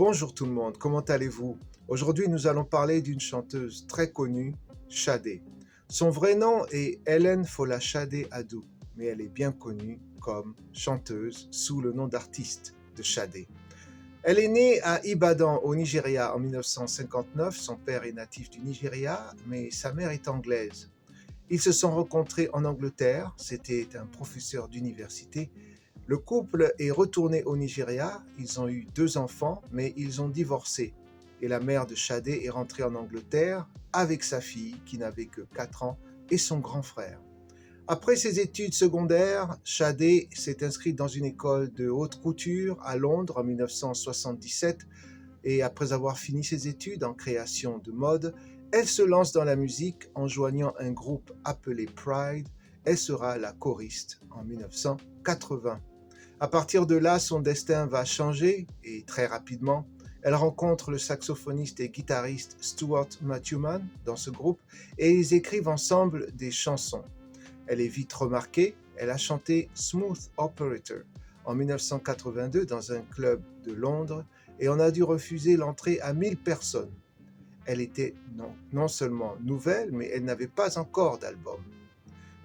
Bonjour tout le monde, comment allez-vous? Aujourd'hui, nous allons parler d'une chanteuse très connue, Sade. Son vrai nom est Helen Fola Sade Adu, mais elle est bien connue comme chanteuse sous le nom d'artiste de Sade. Elle est née à Ibadan, au Nigeria, en 1959. Son père est natif du Nigeria, mais sa mère est anglaise. Ils se sont rencontrés en Angleterre, c'était un professeur d'université. Le couple est retourné au Nigeria, ils ont eu 2 enfants, mais ils ont divorcé. Et la mère de Sade est rentrée en Angleterre avec sa fille, qui n'avait que 4 ans, et son grand frère. Après ses études secondaires, Sade s'est inscrite dans une école de haute couture à Londres en 1977 et après avoir fini ses études en création de mode, elle se lance dans la musique en joignant un groupe appelé Pride. Elle sera la choriste en 1980. À partir de là, son destin va changer et très rapidement. Elle rencontre le saxophoniste et guitariste Stuart Matthewman dans ce groupe et ils écrivent ensemble des chansons. Elle est vite remarquée, elle a chanté Smooth Operator en 1982 dans un club de Londres et on a dû refuser l'entrée à 1000 personnes. Elle était non seulement nouvelle, mais elle n'avait pas encore d'album.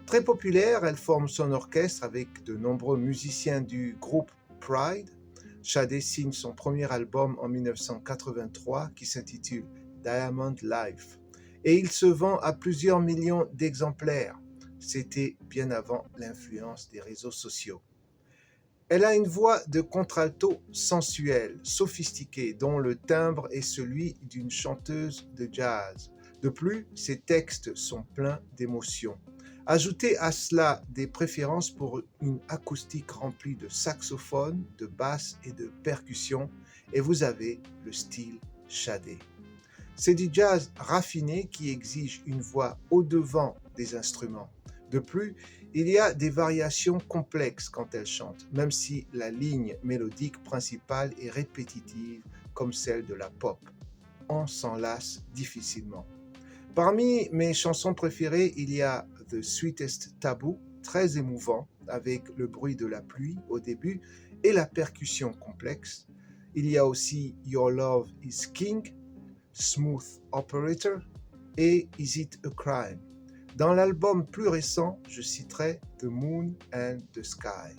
Très populaire, elle forme son orchestre avec de nombreux musiciens du groupe Pride. Sade signe son premier album en 1983 qui s'intitule Diamond Life et il se vend à plusieurs millions d'exemplaires. C'était bien avant l'influence des réseaux sociaux. Elle a une voix de contralto sensuelle, sophistiquée, dont le timbre est celui d'une chanteuse de jazz. De plus, ses textes sont pleins d'émotions. Ajoutez à cela des préférences pour une acoustique remplie de saxophone, de basse et de percussions, et vous avez le style Sade. C'est du jazz raffiné qui exige une voix au-devant des instruments. De plus, il y a des variations complexes quand elle chante, même si la ligne mélodique principale est répétitive comme celle de la pop. On s'en lasse difficilement. Parmi mes chansons préférées, il y a The Sweetest Taboo, très émouvant, avec le bruit de la pluie au début et la percussion complexe. Il y a aussi Your Love is King, Smooth Operator et Is It a Crime. Dans l'album plus récent, je citerai The Moon and the Sky.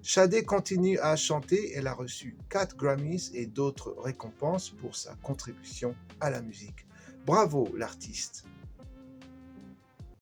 Sade continue à chanter, elle a reçu 4 Grammys et d'autres récompenses pour sa contribution à la musique. Bravo l'artiste!